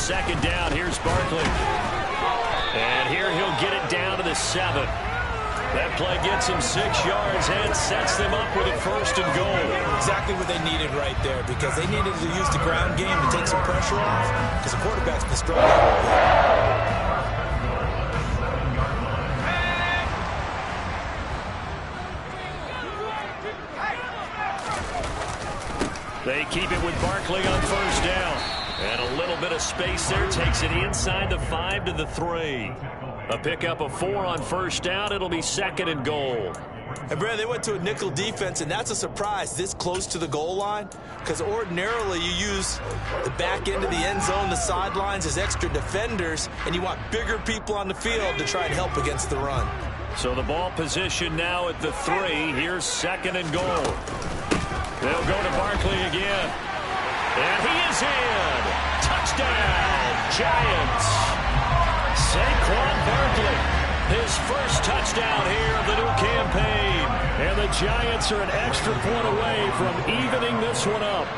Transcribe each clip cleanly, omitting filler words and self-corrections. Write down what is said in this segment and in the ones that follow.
second down. Here's Barkley. And here he'll get it down to the 7. That play gets him 6 yards and sets them up with a 1st and goal. Exactly what they needed right there, because they needed to use the ground game to take some pressure off, because the quarterback's been struggling a little bit. They keep it with Barkley on 1st down. And a little bit of space there. Takes it inside the 5 to the 3. A pickup of 4 on 1st down. It'll be 2nd and goal. And, Brad, they went to a nickel defense, and that's a surprise this close to the goal line, because ordinarily you use the back end of the end zone, the sidelines as extra defenders, and you want bigger people on the field to try and help against the run. So the ball position now at the 3. Here's 2nd and goal. They'll go to Barkley again. And he is in. Touchdown, Giants. Saquon Barkley, his first touchdown here of the new campaign. And the Giants are an extra point away from evening this one up.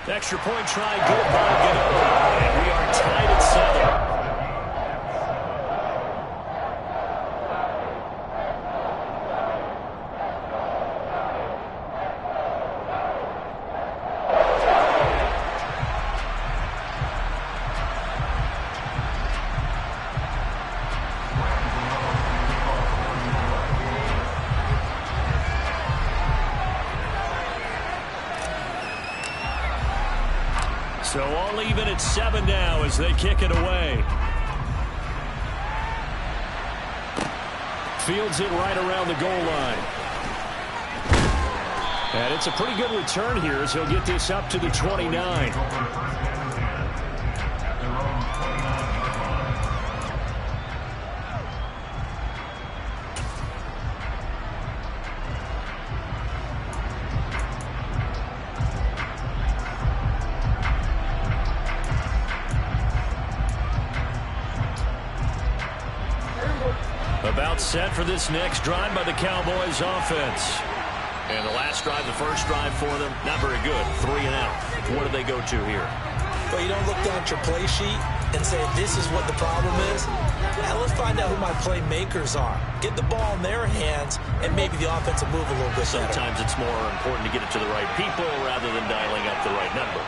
Extra point try, good by Gano. And we are tied at 7. So all even at 7 now as they kick it away. Fields it right around the goal line. And it's a pretty good return here as he'll get this up to the 29. About set for this next drive by the Cowboys offense. And the last drive, the first drive for them, not very good. 3 and out. What do they go to here? Well, you don't look down at your play sheet and say, this is what the problem is. Now let's find out who my playmakers are. Get the ball in their hands, and maybe the offense will move a little bit better. Sometimes it's more important to get it to the right people rather than dialing up the right number.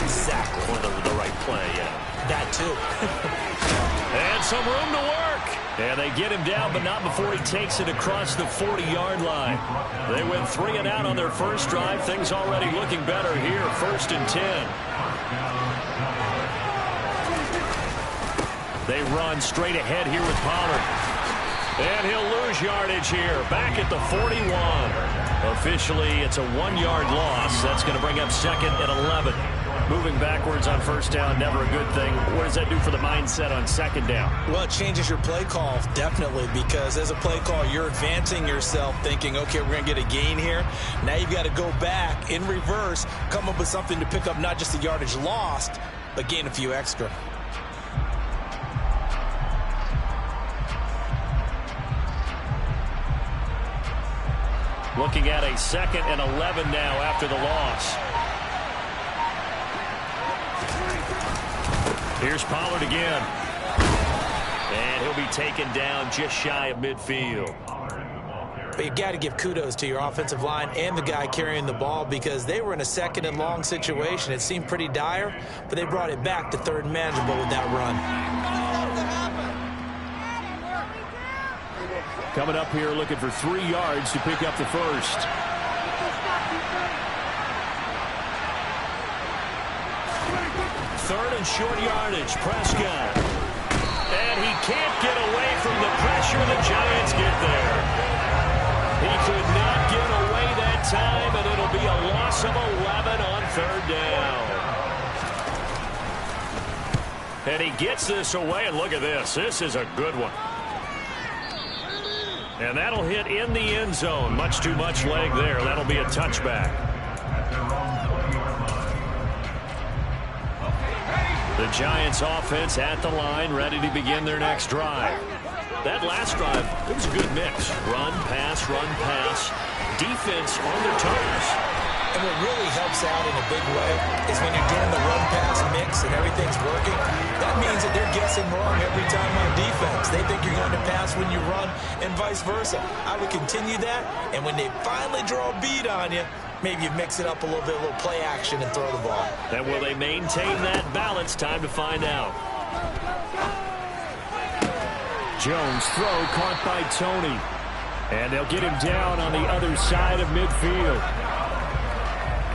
Exactly. Or the right play, yeah. That too. And some room to work. And they get him down, but not before he takes it across the 40-yard line. They went 3 and out on their first drive. Things already looking better here. 1st and 10. They run straight ahead here with Pollard. And he'll lose yardage here. Back at the 41. Officially, it's a 1-yard loss. That's going to bring up 2nd and 11. Moving backwards on 1st down, never a good thing. What does that do for the mindset on 2nd down? Well, it changes your play call, definitely, because as a play call, you're advancing yourself thinking, okay, we're going to get a gain here. Now you've got to go back in reverse, come up with something to pick up not just the yardage lost, but gain a few extra. Looking at a 2nd and 11 now after the loss. Here's Pollard again. And he'll be taken down just shy of midfield. But you've got to give kudos to your offensive line and the guy carrying the ball, because they were in a 2nd and long situation. It seemed pretty dire, but they brought it back to 3rd and manageable with that run. Coming up here looking for 3 yards to pick up the first. 3rd and short yardage. Prescott. And he can't get away from the pressure. The Giants get there. He could not get away that time, and it'll be a loss of 11 on 3rd down. And he gets this away, and look at this. This is a good one. And that'll hit in the end zone. Much too much leg there. That'll be a touchback. The The Giants offense at the line, ready to begin their next drive. That last drive, it was a good mix. Run, pass, defense on their toes. And what really helps out in a big way is when you're doing the run-pass mix and everything's working, that means that they're guessing wrong every time on defense. They think you're going to pass when you run and vice versa. I would continue that, and when they finally draw a bead on you, maybe you mix it up a little bit, a little play action and throw the ball. And will they maintain that balance? Time to find out. Jones throw caught by Tony. And they'll get him down on the other side of midfield.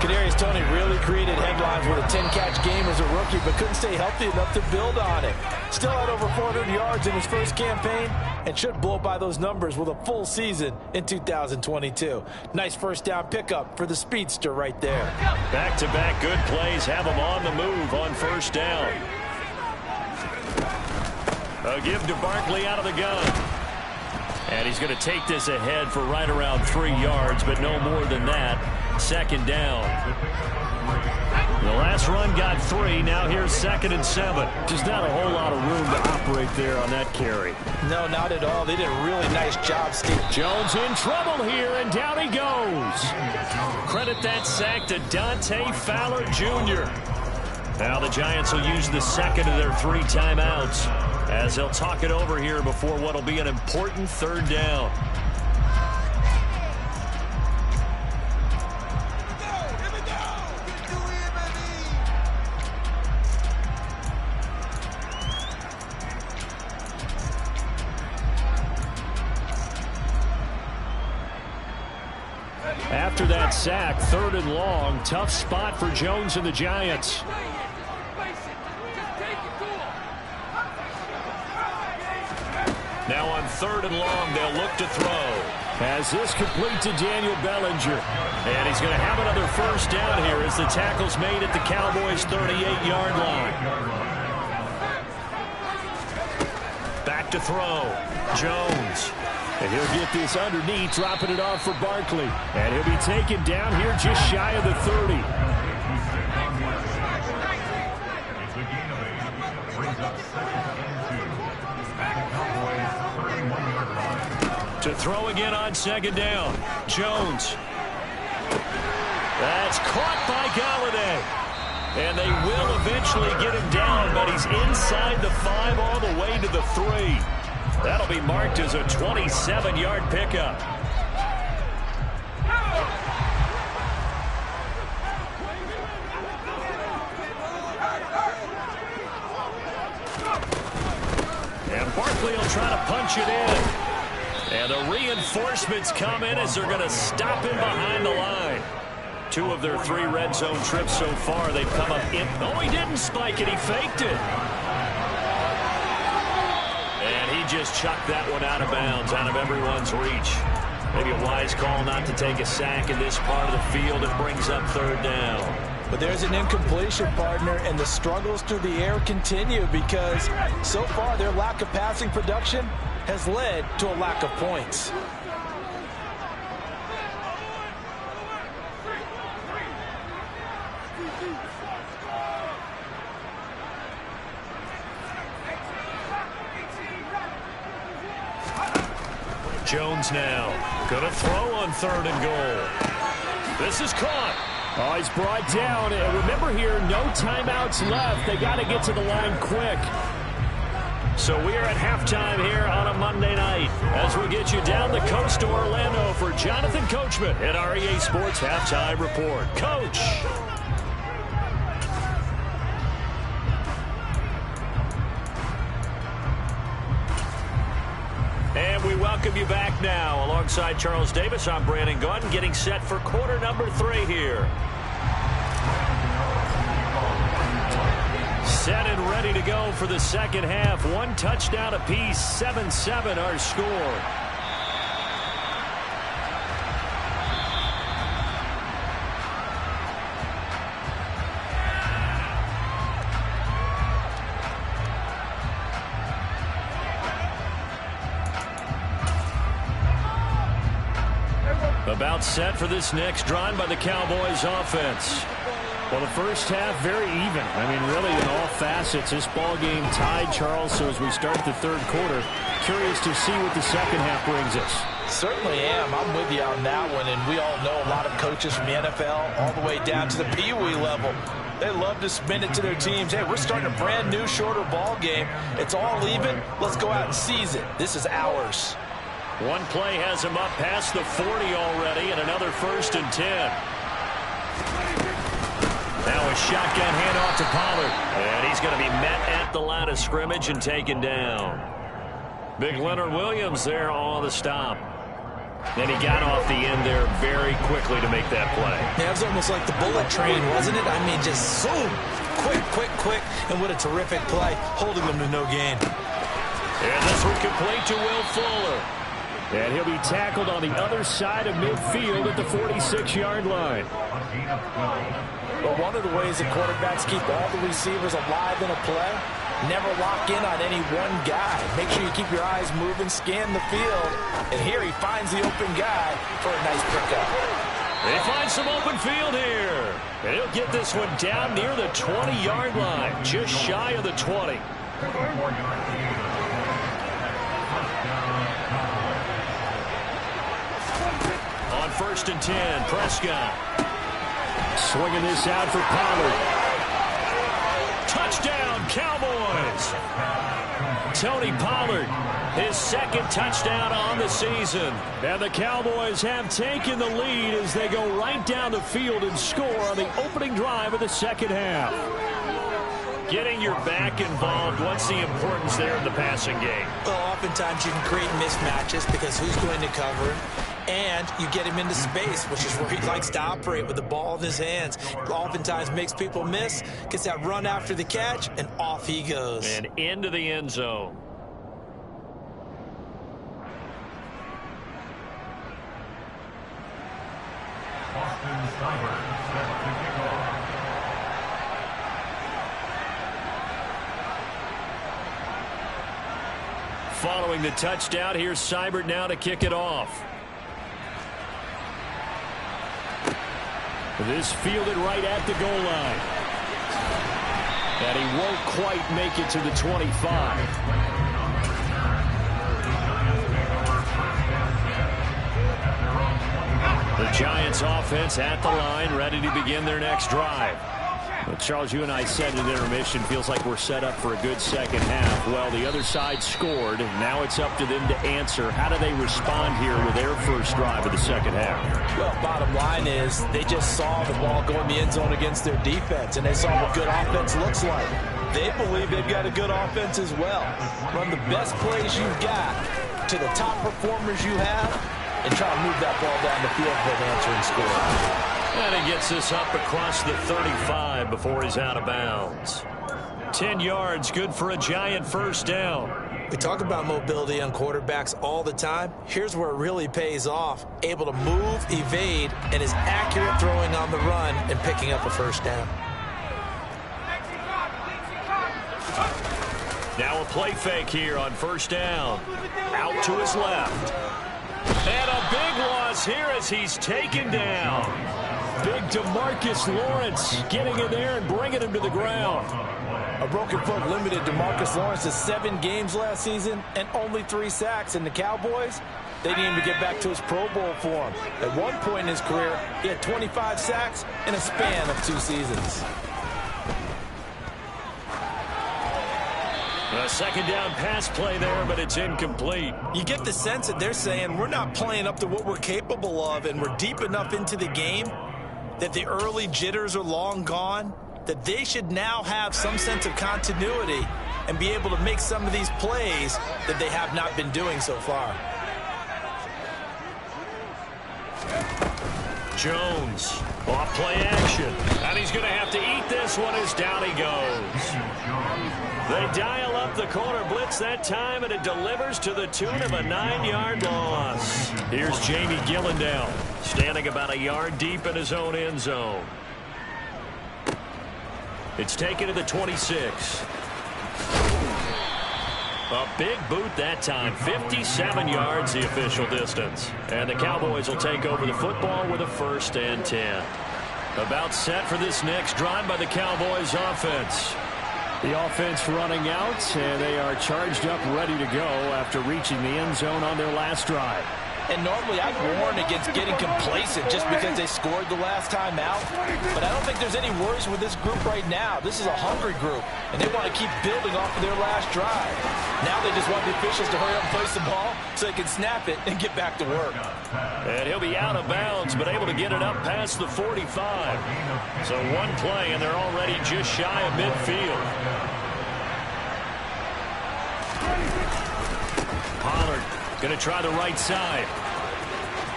Kadarius Toney really created headlines with a 10-catch game as a rookie, but couldn't stay healthy enough to build on it. Still had over 400 yards in his first campaign and should blow by those numbers with a full season in 2022. Nice first down pickup for the speedster right there. Back-to-back good plays have him on the move on first down. A give to Barkley out of the gun. And he's going to take this ahead for right around 3 yards, but no more than that. Second down. The last run got 3. Now here's 2nd and 7. Just not a whole lot of room to operate there on that carry. No, not at all. They did a really nice job, Steve. Jones in trouble here, and down he goes. Credit that sack to Dante Fowler Jr. Now the Giants will use the second of their 3 timeouts as they'll talk it over here before what will be an important third down. After that sack, 3rd and long, tough spot for Jones and the Giants. Now on 3rd and long, they'll look to throw. As this complete to Daniel Bellinger. And he's going to have another first down here as the tackle's made at the Cowboys' 38-yard line. Back to throw. Jones. And he'll get this underneath, dropping it off for Barkley. And he'll be taken down here just shy of the 30. To throw again on 2nd down. Jones. That's caught by Galladay. And they will eventually get him down, but he's inside the 5 all the way to the 3. That'll be marked as a 27-yard pickup. And Barkley will try to punch it in. And the reinforcements come in as they're going to stop him behind the line. 2 of their 3 red zone trips so far, they've come up in. Oh, he didn't spike it. He faked it. And he just chucked that one out of bounds, out of everyone's reach. Maybe a wise call not to take a sack in this part of the field. It brings up 3rd down. But there's an incompletion, partner, and the struggles through the air continue because so far their lack of passing production has led to a lack of points. Jones now going to throw on 3rd and goal. This is caught. Oh, he's brought down. And remember here, no timeouts left. They got to get to the line quick. So we are at halftime here on a Monday night as we get you down the coast to Orlando for Jonathan Coachman at our EA Sports Halftime Report. Coach. And we welcome you back now. Alongside Charles Davis, I'm Brandon Gunn, getting set for quarter number 3 here. Set and ready to go for the second half. 1 touchdown apiece, 7-7 our score. About set for this next drive by the Cowboys offense. Well, the first half, very even. I mean, really, in all facets, this ball game tied, Charles. So as we start the third quarter, curious to see what the second half brings us. Certainly am. I'm with you on that one. And we all know a lot of coaches from the NFL all the way down to the Pee Wee level. They love to spin it to their teams. Hey, we're starting a brand new, shorter ball game. It's all even. Let's go out and seize it. This is ours. One play has him up past the 40 already, and another 1st and 10. Now a shotgun handoff to Pollard. And he's going to be met at the line of scrimmage and taken down. Big Leonard Williams there on the stop. And he got off the end there very quickly to make that play. Yeah, it was almost like the bullet train, wasn't it? I mean, just zoom. Quick. And what a terrific play, holding them to no gain. And this one complete to Will Fuller. And he'll be tackled on the other side of midfield at the 46-yard line. But one of the ways that quarterbacks keep all the receivers alive in a play, never lock in on any one guy. Make sure you keep your eyes moving, scan the field. And here he finds the open guy for a nice pickup. They find some open field here. And he'll get this one down near the 20-yard line, just shy of the 20. On 1st and 10, Prescott. Swinging this out for Pollard. Touchdown, Cowboys! Tony Pollard, his 2nd touchdown on the season. And the Cowboys have taken the lead as they go right down the field and score on the opening drive of the second half. Getting your back involved, what's the importance there in the passing game? Well, oftentimes you can create mismatches because who's going to cover? And you get him into space, which is where he likes to operate with the ball in his hands. Oftentimes makes people miss, gets that run after the catch, and off he goes. And into the end zone. Following the touchdown, here's Seibert now to kick it off. This fielded right at the goal line. And he won't quite make it to the 25. The Giants offense at the line, ready to begin their next drive. Well, Charles, you and I said in intermission, feels like we're set up for a good second half. Well, the other side scored. Now it's up to them to answer. How do they respond here with their first drive of the second half? Well, bottom line is they just saw the ball go in the end zone against their defense, and they saw what good offense looks like. They believe they've got a good offense as well. Run the best plays you've got to the top performers you have, and try to move that ball down the field for an answer and score. And he gets this up across the 35 before he's out of bounds. 10 yards, good for a Giant first down. We talk about mobility on quarterbacks all the time. Here's where it really pays off. Able to move, evade, and is accurate throwing on the run and picking up a first down. Now a play fake here on first down. Out to his left. And a big loss here as he's taken down. Big DeMarcus Lawrence getting in there and bringing him to the ground. A broken foot limited DeMarcus Lawrence to 7 games last season and only 3 sacks. And the Cowboys, they didn't even get back to his Pro Bowl form. At one point in his career, he had 25 sacks in a span of 2 seasons. A second down pass play there, but it's incomplete. You get the sense that they're saying we're not playing up to what we're capable of, and we're deep enough into the game that the early jitters are long gone, that they should now have some sense of continuity and be able to make some of these plays that they have not been doing so far. Jones, off play action. And he's going to have to eat this one as down he goes. They dial up the corner blitz that time, and it delivers to the tune of a 9-yard loss. Here's Jamie Gillandale, standing about a yard deep in his own end zone. It's taken to the 26. A big boot that time, 57 yards the official distance. And the Cowboys will take over the football with a 1st and 10. About set for this next drive by the Cowboys offense. The offense running out, and they are charged up, ready to go after reaching the end zone on their last drive. And normally I'd warn against getting complacent just because they scored the last time out. But I don't think there's any worries with this group right now. This is a hungry group, and they want to keep building off of their last drive. Now they just want the officials to hurry up and place the ball so they can snap it and get back to work. And he'll be out of bounds, but able to get it up past the 45. So one play, and they're already just shy of midfield. Pollard going to try the right side.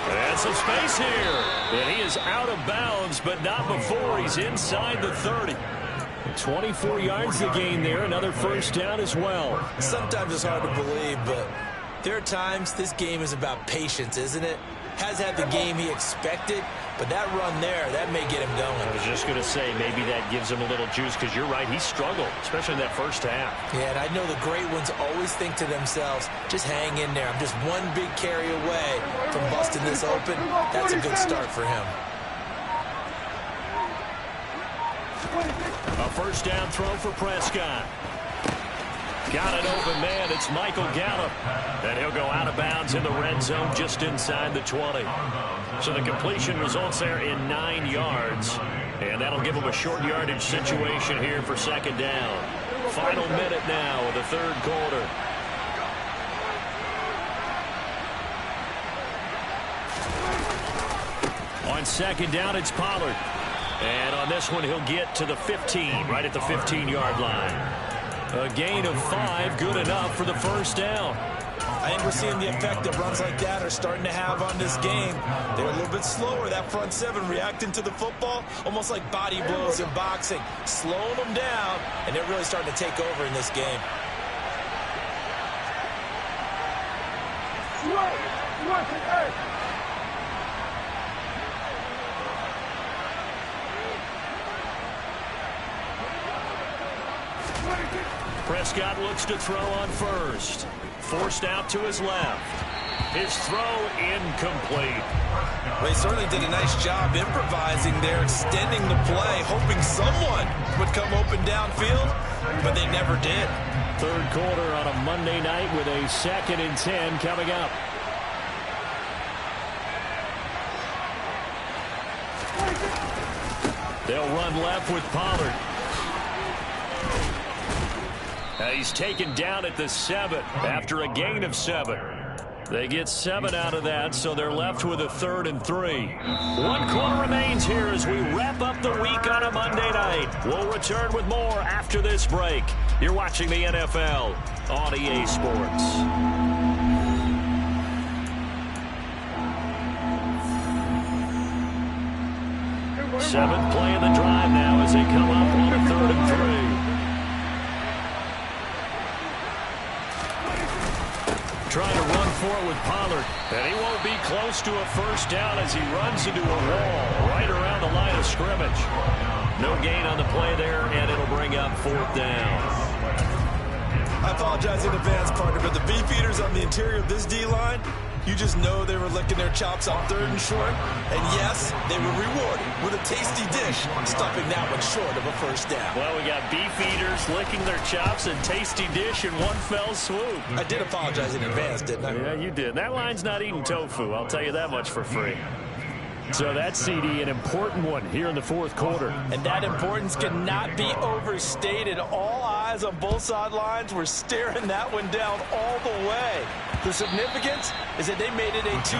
And some space here. And he is out of bounds, but not before he's inside the 30. 24 yards to gain there. Another first down as well. Sometimes it's hard to believe, but there are times this game is about patience, isn't it? Has had the game he expected, but that run there, that may get him going. I was just going to say, maybe that gives him a little juice, because you're right, he struggled, especially in that first half. Yeah, and I know the great ones always think to themselves, just hang in there. I'm just one big carry away from busting this open. That's a good start for him. A first down throw for Prescott. Got an open man. It's Michael Gallup. And he'll go out of bounds in the red zone just inside the 20. So the completion results there in 9 yards. And that'll give him a short yardage situation here for second down. Final minute now of the third quarter. On second down, it's Pollard. And on this one, he'll get to the 15, right at the 15-yard line. A gain of 5, good enough for the first down. I think we're seeing the effect that runs like that are starting to have on this game. They're a little bit slower, that front seven, reacting to the football, almost like body blows in boxing, slowing them down, and they're really starting to take over in this game. Prescott looks to throw on first. Forced out to his left. His throw incomplete. Well, he certainly did a nice job improvising there, extending the play, hoping someone would come open downfield, but they never did. Third quarter on a Monday night with a 2nd and 10 coming up. They'll run left with Pollard. He's taken down at the 7 after a gain of 7. They get 7 out of that, so they're left with a 3rd and 3. 1 quarter remains here as we wrap up the week on a Monday night. We'll return with more after this break. You're watching the NFL on EA Sports. 7th play of the drive now as they come up on a 3rd and 3. Trying to run for it with Pollard, and he won't be close to a first down as he runs into a wall right around the line of scrimmage. No gain on the play there, and it'll bring up 4th down. I apologize in advance, partner, but the beefeaters on the interior of this D-line, you just know they were licking their chops on 3rd and short. And yes, they were rewarded with a tasty dish, stuffing that one short of a first down. Well, we got beef eaters licking their chops and tasty dish in one fell swoop. I did apologize in advance, didn't I? Yeah, you did. That line's not eating tofu, I'll tell you that much for free. So that CD, an important one here in the 4th quarter. And that importance cannot be overstated. All eyes on both sidelines were staring that one down all the way. The significance is that they made it a 2.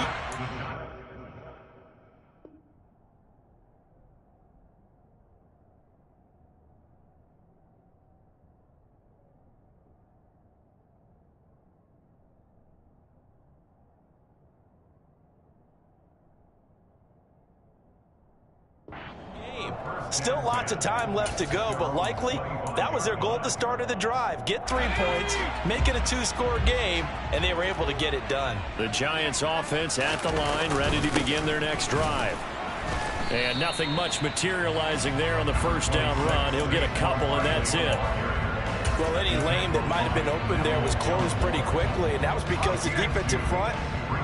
Still lots of time left to go, but likely that was their goal at the start of the drive. Get 3 points, make it a 2-score game, and they were able to get it done. The Giants offense at the line, ready to begin their next drive. And nothing much materializing there on the first down run. He'll get a couple, and that's it. Well, any lane that might have been open there was closed pretty quickly, and that was because the defensive front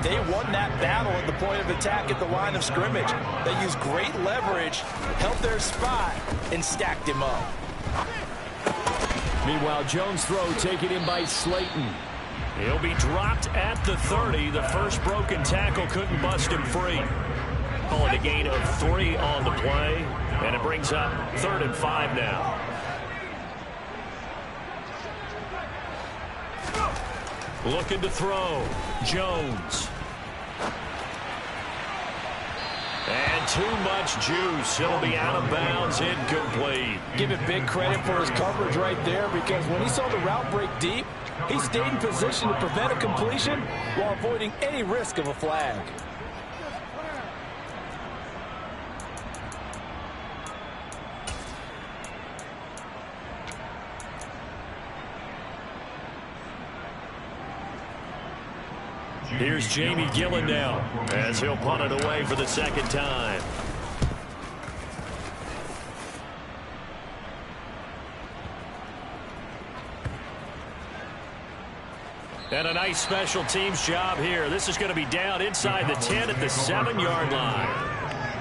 They won that battle at the point of attack at the line of scrimmage. They used great leverage, held their spot, and stacked him up. Meanwhile, Jones' throw taken in by Slayton. He'll be dropped at the 30. The first broken tackle couldn't bust him free. Calling a gain of 3 on the play, and it brings up 3rd and 5 now. Looking to throw. Jones. And too much juice. He'll be out of bounds, incomplete. Give it big credit for his coverage right there, because when he saw the route break deep, he stayed in position to prevent a completion while avoiding any risk of a flag. Here's Jamie Gillen now as he'll punt it away for the second time. And a nice special teams job here. This is going to be down inside the 10 at the 7-yard line.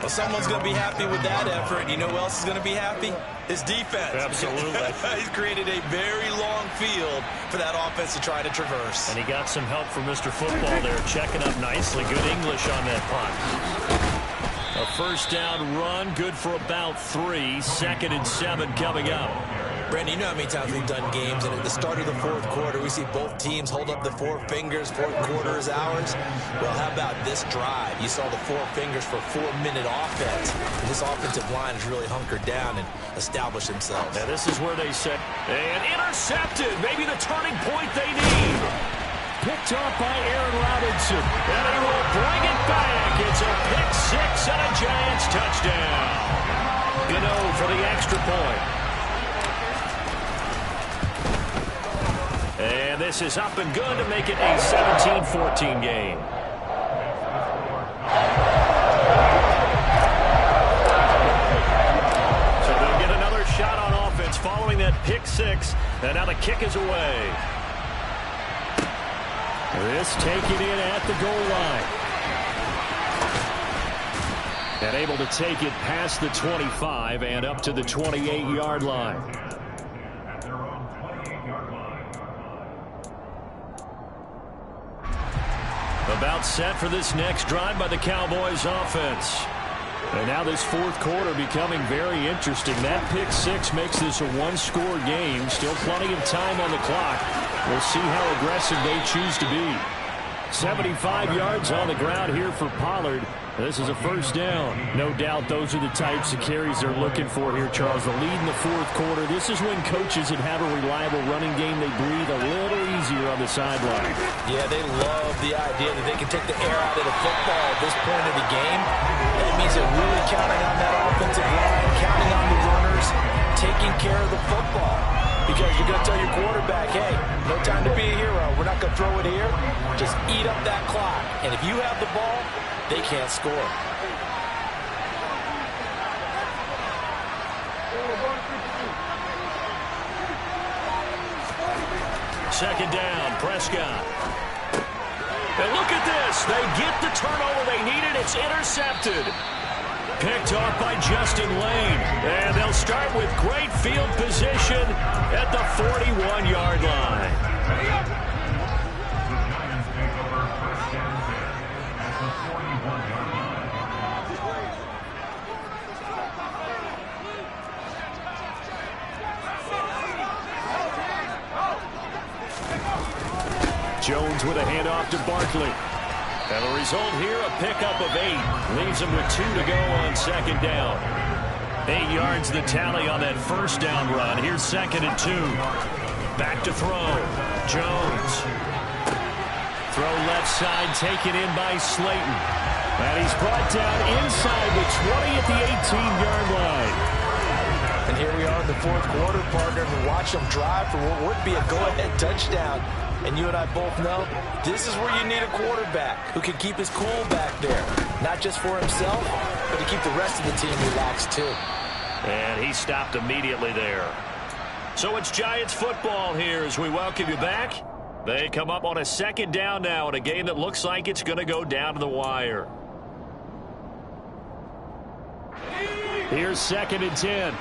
Well, someone's going to be happy with that effort. You know who else is going to be happy? His defense. Absolutely. He's created a very long field for that offense to try to traverse. And he got some help from Mr. Football there, checking up nicely. Good English on that punt. A first down run, good for about 3. 2nd and 7 coming up. Brandon, you know how many times we've done games, and at the start of the 4th quarter, we see both teams hold up the 4 fingers. 4th quarter is ours. Well, how about this drive? You saw the 4 fingers for 4-minute offense. And this offensive line has really hunkered down and established themselves. Now, this is where they set. And intercepted. Maybe the turning point they need. Picked off by Aaron Robinson. And he will bring it back. It's a pick 6 and a Giants touchdown. Gano for the extra point. And this is up and good to make it a 17-14 game. So they'll get another shot on offense following that pick 6. And now the kick is away. This taken in at the goal line. And able to take it past the 25 and up to the 28-yard line. About set for this next drive by the Cowboys offense. And now this 4th quarter becoming very interesting. That pick 6 makes this a 1-score game. Still plenty of time on the clock. We'll see how aggressive they choose to be. 75 yards on the ground here for Pollard. This is a first down. No doubt those are the types of carries they're looking for here, Charles. The lead in the 4th quarter. This is when coaches that have a reliable running game, they breathe a little easier on the sideline. Yeah, they love the idea that they can take the air out of the football at this point of the game. That means they're really counting on that offensive line, counting on the runners, taking care of the football. Because you're going to tell your quarterback, hey, no time to be a hero. We're not going to throw it here. Just eat up that clock. And if you have the ball, they can't score. Second down, Prescott. And look at this. They get the turnover they needed. It's intercepted. Picked off by Justin Lane. And they'll start with great field position at the 41-yard line. Jones with a handoff to Barkley. And the result here, a pickup of 8. Leaves him with 2 to go on second down. 8 yards the tally on that first down run. Here's 2nd and 2. Back to throw. Jones. Throw left side, taken in by Slayton. And he's brought down inside the 20 at the 18-yard line. And here we are in the 4th quarter, partner, and watch them drive for what would be a go-ahead touchdown. And you and I both know this is where you need a quarterback who can keep his cool back there. Not just for himself, but to keep the rest of the team relaxed too. And he stopped immediately there. So it's Giants football here as we welcome you back. They come up on a second down now in a game that looks like it's going to go down to the wire. Here's 2nd and 10.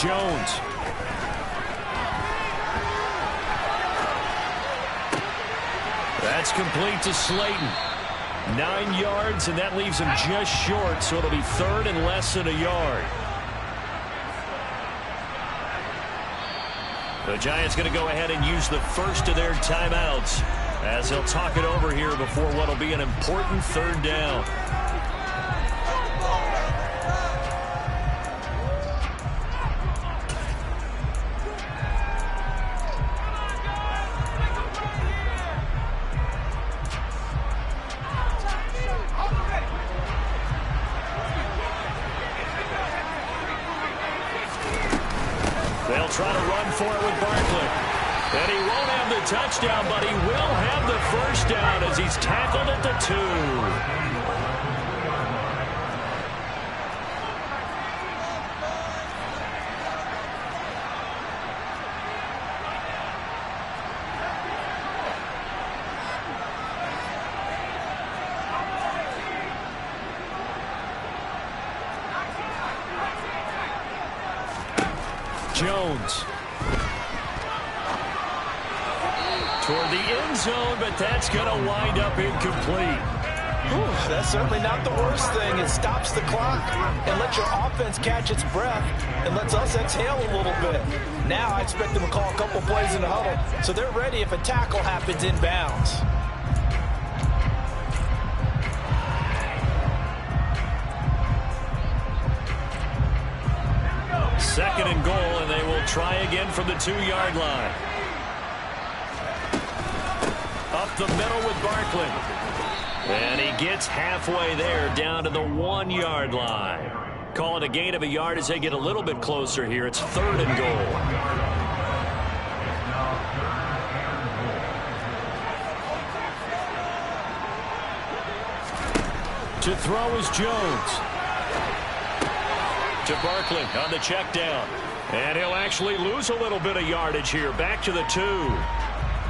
Jones. That's complete to Slayton. 9 yards, and that leaves him just short, so it'll be 3rd and less than a yard. The Giants going to go ahead and use the first of their timeouts as they'll talk it over here before what will be an important 3rd down. They'll try to run for it with Barkley. And he won't have the touchdown, but he will have the first down as he's tackled at the 2. Jones. Toward the end zone, but that's going to wind up incomplete. Whew, that's certainly not the worst thing. It stops the clock and lets your offense catch its breath and lets us exhale a little bit. Now I expect them to call a couple plays in the huddle so they're ready if a tackle happens inbounds. 2nd and goal, and they will try again from the 2-yard line. Up the middle with Barkley. And he gets halfway there down to the 1-yard line. Call it a gain of a yard as they get a little bit closer here. It's 3rd and goal. To throw is Jones. To Barkley on the check down. And he'll actually lose a little bit of yardage here. Back to the 2.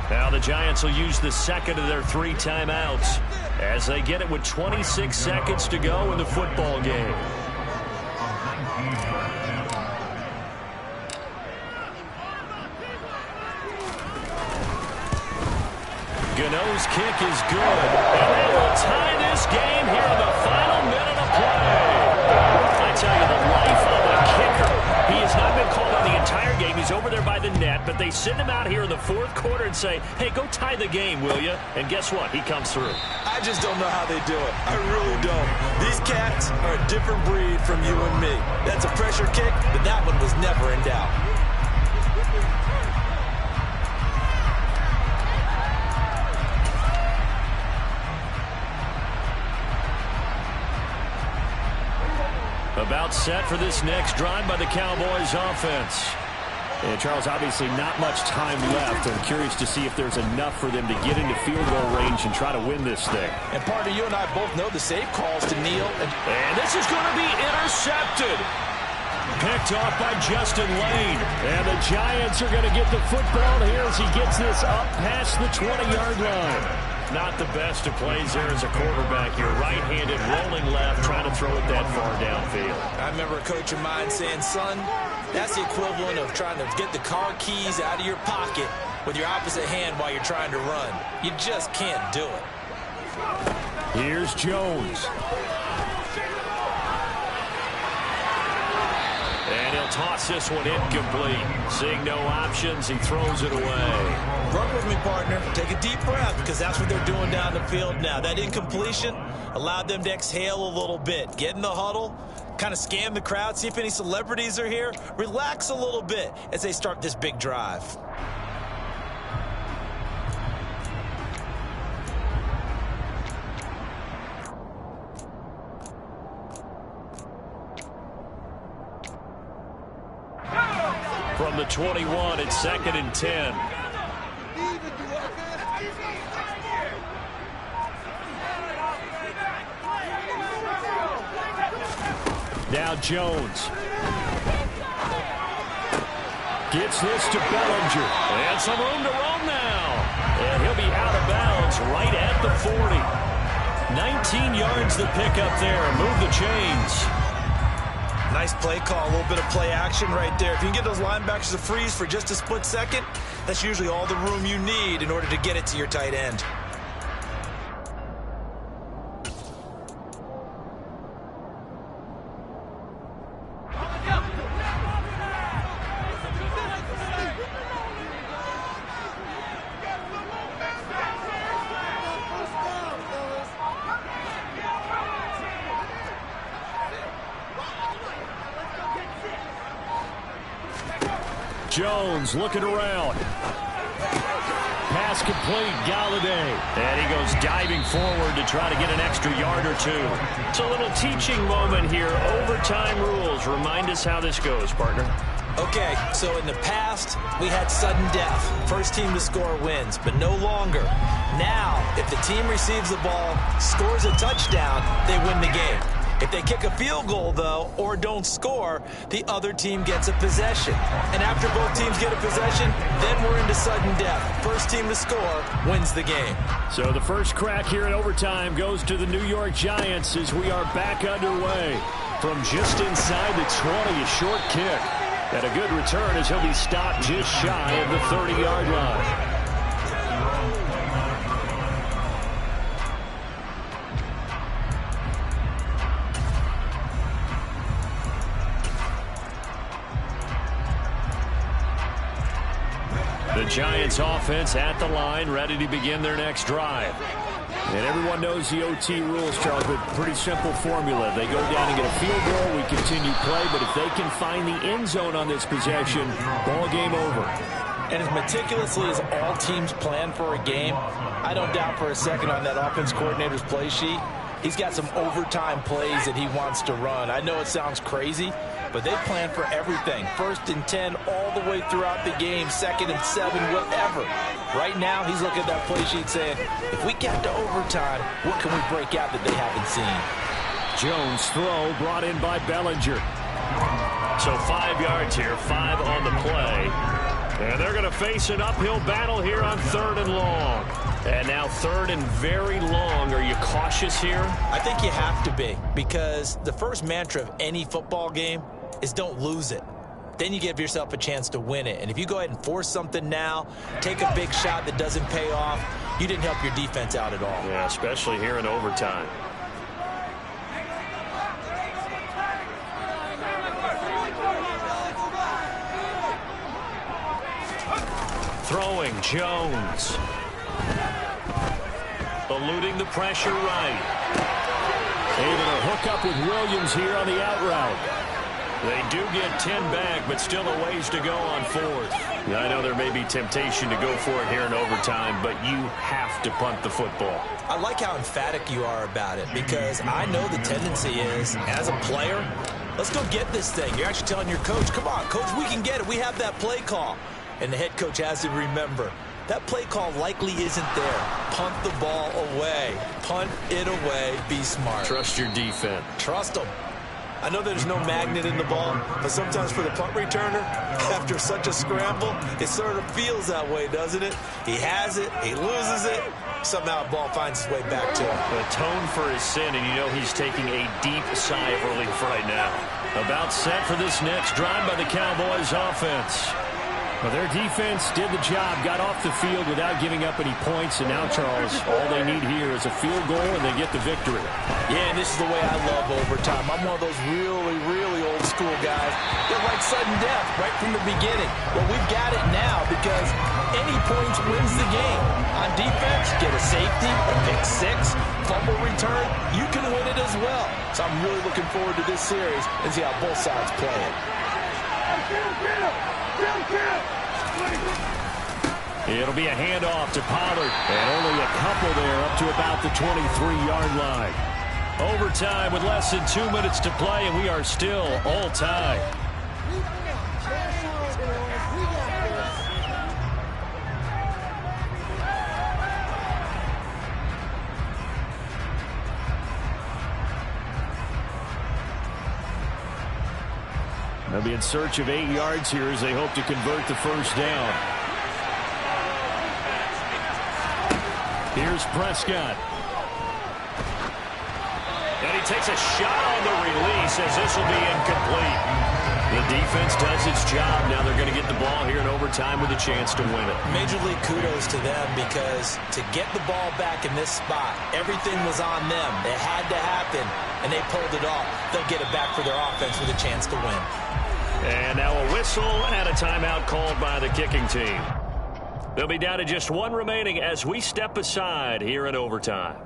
Now the Giants will use the 2nd of their 3 timeouts as they get it with 26 seconds to go in the football game. Gano's kick is good. And they will tie this game here in the final minute of play. I tell you, the life of a kicker. He has not been called on the entire game. He's over there by the net, but they send him out here in the 4th quarter and say, hey, go tie the game, will you? And guess what? He comes through. I just don't know how they do it. I really don't. These cats are a different breed from you and me. That's a pressure kick, but that one was never in doubt. About set for this next drive by the Cowboys offense. And Charles, obviously not much time left. I'm curious to see if there's enough for them to get into field goal range and try to win this thing. And partner, you and I both know the safe calls to kneel. And this is going to be intercepted. Picked off by Justin Lane. And the Giants are going to get the football here as he gets this up past the 20-yard line. Not the best of plays there as a quarterback. You're right-handed, rolling left, trying to throw it that far downfield. I remember a coach of mine saying, son, that's the equivalent of trying to get the car keys out of your pocket with your opposite hand while you're trying to run. You just can't do it. Here's Jones. And he'll toss this one incomplete. Seeing no options, he throws it away. Run with me, partner. Take a deep breath, because that's what they're doing down the field now. That incompletion allowed them to exhale a little bit. Get in the huddle, kind of scan the crowd, see if any celebrities are here. Relax a little bit as they start this big drive. from the 21. It's 2nd and 10. Now Jones gets this to Bellinger. And some room to run now. And he'll be out of bounds right at the 40. 19 yards the pickup there. Move the chains. Nice play call, a little bit of play action right there. If you can get those linebackers to freeze for just a split second, that's usually all the room you need in order to get it to your tight end. Jones looking around. Pass complete, Galladay. And he goes diving forward to try to get an extra yard or two. It's a little teaching moment here. Overtime rules. Remind us how this goes, partner. Okay, so in the past, we had sudden death. First team to score wins, but no longer. Now, if the team receives the ball, scores a touchdown, they win the game. If they kick a field goal, though, or don't score, the other team gets a possession. And after both teams get a possession, then we're into sudden death. First team to score wins the game. So the first crack here in overtime goes to the New York Giants as we are back underway. From just inside the 20, a short kick. And a good return as he'll be stopped just shy of the 30-yard line. The Giants offense at the line, ready to begin their next drive. And everyone knows the OT rules, Charles, but pretty simple formula. They go down and get a field goal, we continue play, but if they can find the end zone on this possession, ball game over. And as meticulously as all teams plan for a game, I don't doubt for a second on that offense coordinator's play sheet, he's got some overtime plays that he wants to run. I know it sounds crazy, but they plan for everything. 1st and 10 all the way throughout the game, 2nd and 7, whatever. Right now, he's looking at that play sheet saying, if we get to overtime, what can we break out that they haven't seen? Jones' throw brought in by Bellinger. So 5 yards here, 5 on the play. And they're going to face an uphill battle here on 3rd and long. And now 3rd and very long. Are you cautious here? I think you have to be, because the first mantra of any football game is don't lose it. Then you give yourself a chance to win it. And if you go ahead and force something now, take a big shot that doesn't pay off, you didn't help your defense out at all. Yeah, especially here in overtime. Throwing, Jones. Eluding the pressure right. Able to hook up with Williams here on the out route. They do get 10 back, but still a ways to go on 4th. Now, I know there may be temptation to go for it here in overtime, but you have to punt the football. I like how emphatic you are about it, because I know the tendency is, as a player, let's go get this thing. You're actually telling your coach, come on, coach, we can get it. We have that play call. And the head coach has to remember, that play call likely isn't there. Punt the ball away. Punt it away. Be smart. Trust your defense. Trust them. I know there's no magnet in the ball, but sometimes for the punt returner, after such a scramble, it sort of feels that way, doesn't it? He has it, he loses it, somehow the ball finds its way back to him. Atone for his sin, and you know he's taking a deep sigh of relief right now. About set for this next drive by the Cowboys offense. Well, their defense did the job, got off the field without giving up any points, and now, Charles, all they need here is a field goal, and they get the victory. Yeah, and this is the way I love overtime. I'm one of those really, really old-school guys that like sudden death right from the beginning. Well, we've got it now because any points wins the game. On defense, get a safety, a pick six, fumble return, you can win it as well. So I'm really looking forward to this series and see how both sides play it. It'll be a handoff to Pollard, and only a couple there up to about the 23-yard line. Overtime with less than 2 minutes to play, and we are still all tied. They'll be in search of 8 yards here as they hope to convert the first down. Here's Prescott. And he takes a shot on the release as this will be incomplete. The defense does its job. Now they're going to get the ball here in overtime with a chance to win it. Major league kudos to them, because to get the ball back in this spot, everything was on them. It had to happen, and they pulled it off. They'll get it back for their offense with a chance to win. And now a whistle and a timeout called by the kicking team. They'll be down to just one remaining as we step aside here in overtime.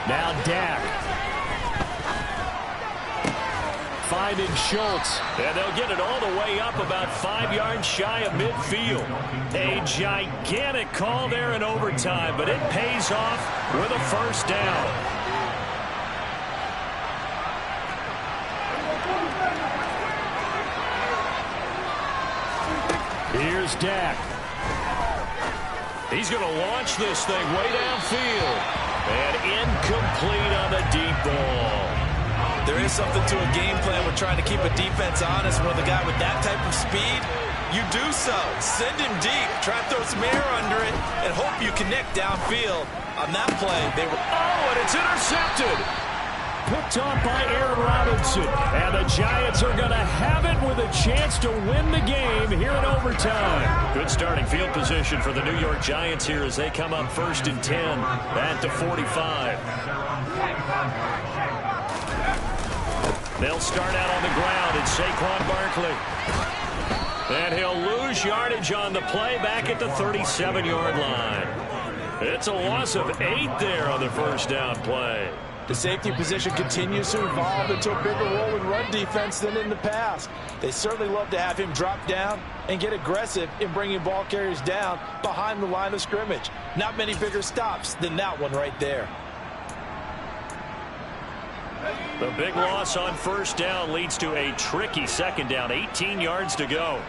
Now Dak. Finding Schultz. And they'll get it all the way up about 5 yards shy of midfield. A gigantic call there in overtime, but it pays off with a first down. Here's Dak. He's going to launch this thing way downfield. And incomplete on the deep ball. There is something to a game plan with trying to keep a defense honest. When the guy with that type of speed, you do so. Send him deep. Try to throw some air under it and hope you connect downfield. On that play, they were... Oh, and it's intercepted. Picked off by Aaron Robinson. And the Giants are going to have it with a chance to win the game here in overtime. Good starting field position for the New York Giants here as they come up 1st and 10 at the 45. They'll start out on the ground. It's Saquon Barkley. And he'll lose yardage on the play back at the 37-yard line. It's a loss of 8 there on the first down play. The safety position continues to evolve into a bigger role in run defense than in the past. They certainly love to have him drop down and get aggressive in bringing ball carriers down behind the line of scrimmage. Not many bigger stops than that one right there. The big loss on first down leads to a tricky second down. 18 yards to go.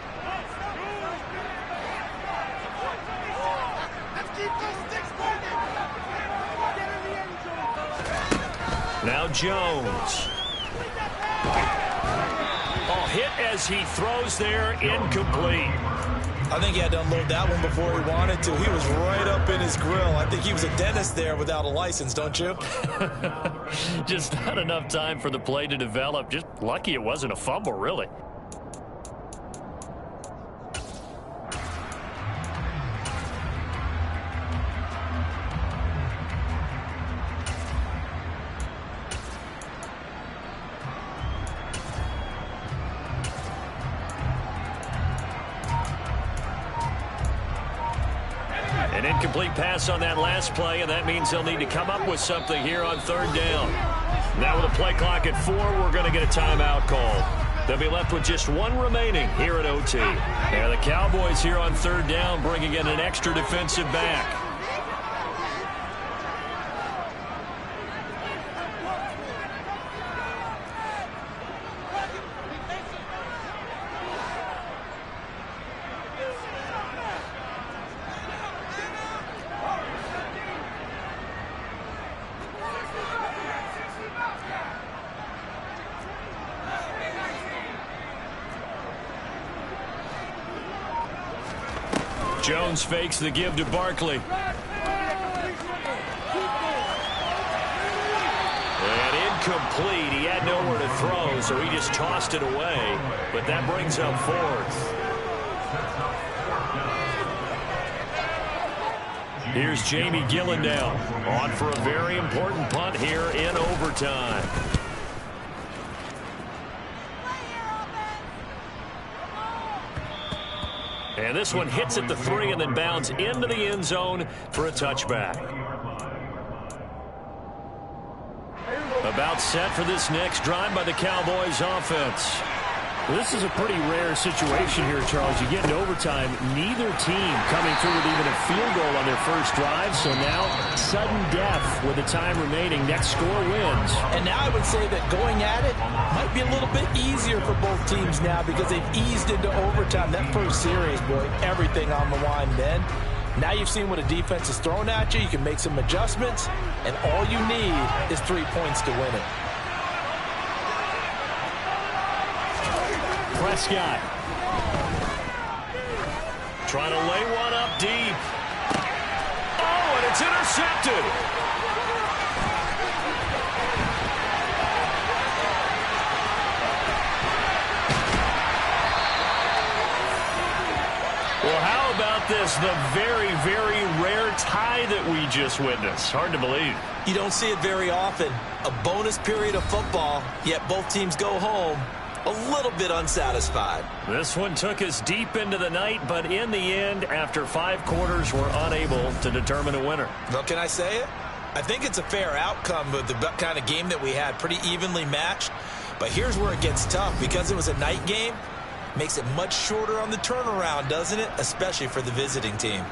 Now Jones. Oh, hit as he throws there, incomplete. I think he had to unload that one before he wanted to. He was right up in his grill. I think he was a dentist there without a license, don't you? Just not enough time for the play to develop. Just lucky it wasn't a fumble, really. An incomplete pass on that last play, and that means they'll need to come up with something here on 3rd down. Now with a play clock at 4, we're going to get a timeout called. They'll be left with just 1 remaining here at OT. And the Cowboys here on 3rd down bringing in an extra defensive back. Jones fakes the give to Barkley. And incomplete. He had nowhere to throw, so he just tossed it away. But that brings up 4th. Here's Jamie Gillandale on for a very important punt here in overtime. And this one hits at the 3 and then bounds into the end zone for a touchback. About set for this next drive by the Cowboys offense. Well, this is a pretty rare situation here, Charles. You get into overtime, neither team coming through with even a field goal on their first drive. So now, sudden death with the time remaining. Next score wins. And now I would say that going at it might be a little bit easier for both teams now because they've eased into overtime. That first series, boy, everything on the line then. Now you've seen what a defense is throwing at you. You can make some adjustments, and all you need is 3 points to win it. Prescott. Trying to lay one up deep. Oh, and it's intercepted. Well, how about this? The very, very rare tie that we just witnessed. Hard to believe. You don't see it very often. A bonus period of football, yet both teams go home a little bit unsatisfied. This one took us deep into the night, but in the end, after 5 quarters, we're unable to determine a winner. Well, can I say it? I think it's a fair outcome with the kind of game that we had, pretty evenly matched. But here's where it gets tough. Because it was a night game, makes it much shorter on the turnaround, doesn't it? Especially for the visiting team.